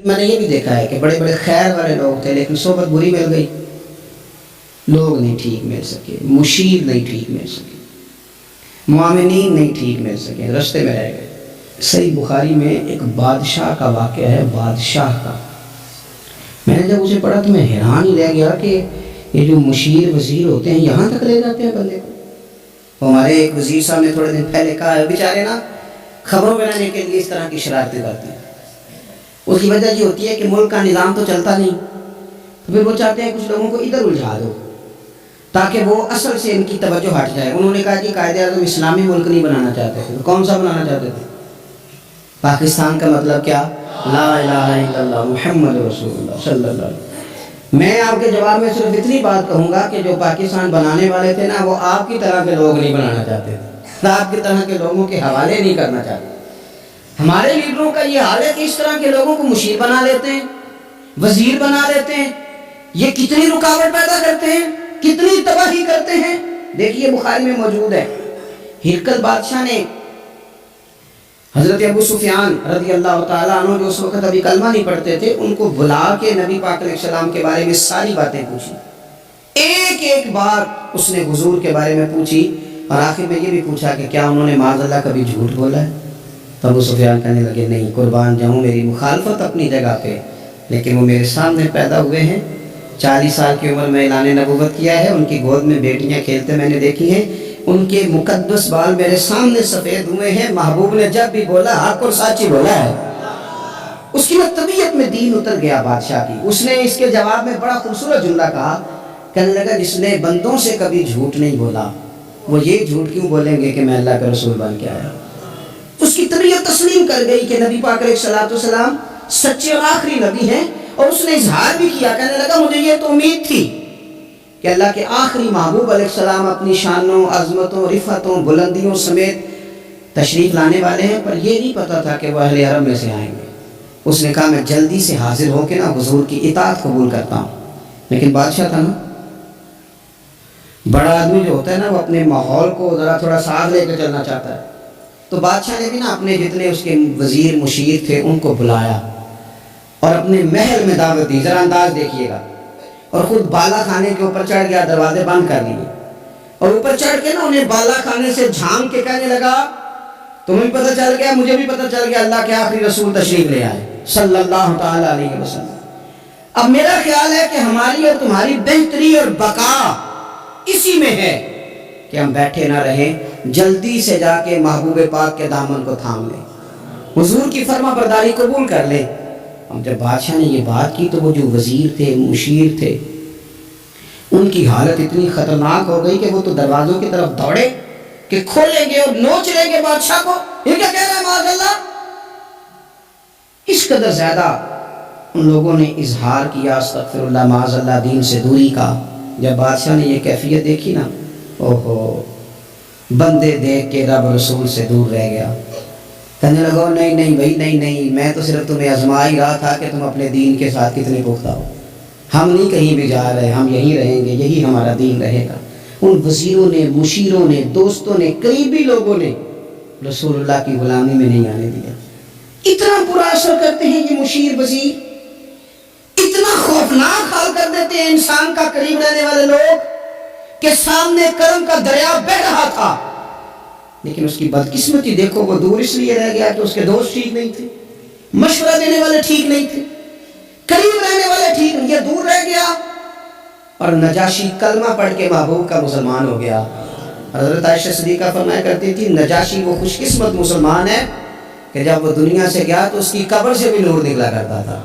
میں نے یہ بھی دیکھا ہے کہ بڑے بڑے خیر والے لوگ تھے لیکن صحبت بری مل گئی، لوگ نہیں ٹھیک مل سکے، مشیر نہیں ٹھیک مل سکے، معاونین نہیں ٹھیک مل سکے، رستے میں رہ گئے۔ صحیح بخاری میں ایک بادشاہ کا واقعہ ہے، بادشاہ کا۔ میں نے جب اسے پڑھا تو میں حیران ہی رہ گیا کہ یہ جو مشیر وزیر ہوتے ہیں یہاں تک لے جاتے ہیں بندے کو۔ ہمارے ایک وزیر صاحب نے تھوڑے دن پہلے کہا ہے بیچارے نا خبروں میں رہنے کے لیے اس طرح کی شرارتیں کرتے ہیں۔ اس کی وجہ یہ ہوتی ہے کہ ملک کا نظام تو چلتا نہیں، تو پھر وہ چاہتے ہیں کچھ لوگوں کو ادھر الجھا دو تاکہ وہ اصل سے ان کی توجہ ہٹ جائے۔ انہوں نے کہا جی قائد اعظم اسلامی ملک نہیں بنانا چاہتے تھے، تو کون سا بنانا چاہتے تھے؟ پاکستان کا مطلب کیا؟ لا الہ الا اللہ محمد رسول اللہ صلی اللہ علیہ وسلم۔ میں آپ کے جواب میں صرف اتنی بات کہوں گا کہ جو پاکستان بنانے والے تھے نا وہ آپ کی طرح کے لوگ نہیں بنانا چاہتے تھے، آپ کی طرح کے لوگوں کے حوالے نہیں کرنا چاہتے۔ ہمارے لیڈروں کا یہ حال ہے کہ اس طرح کے لوگوں کو مشیر بنا لیتے ہیں، وزیر بنا لیتے ہیں، یہ کتنی رکاوٹ پیدا کرتے ہیں، کتنی تباہی کرتے ہیں۔ دیکھیے بخاری میں موجود ہے، ہرقل بادشاہ نے حضرت ابو سفیان رضی اللہ تعالیٰ عنہ جو اس وقت ابھی کلمہ نہیں پڑھتے تھے ان کو بلا کے نبی پاک علیہ السلام کے بارے میں ساری باتیں پوچھی، ایک ایک بات اس نے حضور کے بارے میں پوچھی، اور آخر میں یہ بھی پوچھا کہ کیا انہوں نے معاذ اللہ کبھی جھوٹ بولا ہے؟ تو ابو سفیان کہنے لگے نہیں، قربان جاؤں میری مخالفت اپنی جگہ پہ، لیکن وہ میرے سامنے پیدا ہوئے ہیں، 40 سال کی عمر میں اعلان نبوت کیا ہے، ان کی گود میں بیٹیاں کھیلتے میں نے دیکھی ہیں، ان کے مقدس بال میرے سامنے سفید ہوئے ہیں، محبوب نے جب بھی بولا حق اور سچی بولا ہے۔ اس کی طبیعت میں دین اتر گیا بادشاہ کی۔ اس نے اس کے جواب میں بڑا خوبصورت جملہ کہا، کہنے لگا جس نے بندوں سے کبھی جھوٹ نہیں بولا وہ یہ جھوٹ کیوں بولیں گے کہ میں اللہ کا رسول بن کے آیا۔ اس کی طبیعت تسلیم کر گئی کہ نبی پاک علیہ السلام سچے اور آخری نبی ہیں، اور اس نے اظہار بھی کیا، کہنے لگا مجھے یہ تو امید تھی کہ اللہ کے آخری محبوب علیہ السلام اپنی شانوں، عظمتوں، رفتوں، بلندیوں سمیت تشریف لانے والے ہیں، پر یہ نہیں پتا تھا کہ وہ اہل عرب میں سے آئیں گے۔ اس نے کہا میں جلدی سے حاضر ہو کے نا حضور کی اطاعت قبول کرتا ہوں۔ لیکن بادشاہ تھا نا، بڑا آدمی جو ہوتا ہے نا وہ اپنے ماحول کو ذرا تھوڑا ساتھ لے کے چلنا چاہتا ہے، تو بادشاہ نے بھی نا اپنے جتنے اس کے وزیر مشیر تھے ان کو بلایا اور اپنے محل میں دعوت دی۔ ذرا انداز دیکھیے گا، اور خود بالا خانے کے اوپر چڑھ گیا، دروازے بند کر دیے، اور اوپر چڑھ کے نا انہیں بالا خانے سے جھانک کے کہنے لگا تمہیں پتہ چل گیا، مجھے بھی پتہ چل گیا اللہ کے آخری رسول تشریف لے آئے صلی اللہ تعالیٰ علیہ وسلم۔ اب میرا خیال ہے کہ ہماری اور تمہاری بہتری اور بقا اسی میں ہے کہ ہم بیٹھے نہ رہیں، جلدی سے جا کے محبوب پاک کے دامن کو تھام لیں، حضور کی فرما برداری قبول کر لیں۔ اب جب بادشاہ نے یہ بات کی تو وہ جو وزیر تھے، مشیر تھے، ان کی حالت اتنی خطرناک ہو گئی کہ وہ تو دروازوں کی طرف دوڑے کہ کھولیں گے اور نوچ لیں گے بادشاہ کو، یہ کیا کہہ رہا ہے معاذ اللہ۔ اس قدر زیادہ ان لوگوں نے اظہار کیا استغفر اللہ معاذ اللہ دین سے دوری کا۔ جب بادشاہ نے یہ کیفیت دیکھی نا، اوہو، بندے دیکھ کے رب رسول سے دور رہ گیا، کہنے لگا نہیں نہیں بھائی نہیں، میں تو صرف تمہیں آزما ہی رہا تھا کہ تم اپنے دین کے ساتھ کتنے پختہ ہو، ہم نہیں کہیں بھی جا رہے، ہم یہیں رہیں گے، یہی ہمارا دین رہے گا۔ ان وزیروں نے، مشیروں نے، دوستوں نے، قریبی لوگوں نے رسول اللہ کی غلامی میں نہیں آنے دیا۔ اتنا برا اثر کرتے ہیں یہ مشیر وزیر، اتنا خوفناک حال کر دیتے ہیں انسان کا قریب رہنے والے لوگ کہ سامنے کرم کا دریا بہ رہا تھا، لیکن اس کی بدقسمتی دیکھو وہ دور اس لیے رہ گیا کہ اس کے دوست ٹھیک نہیں تھے، مشورہ دینے والے ٹھیک نہیں تھے، قریب رہنے والے ٹھیک نہیں، یہ دور رہ گیا۔ اور نجاشی کلمہ پڑھ کے محبوب کا مسلمان ہو گیا۔ حضرت عائشہ صدیقہ فرمایا کرتی تھی نجاشی وہ خوش قسمت مسلمان ہے کہ جب وہ دنیا سے گیا تو اس کی قبر سے بھی نور نکلا کرتا تھا۔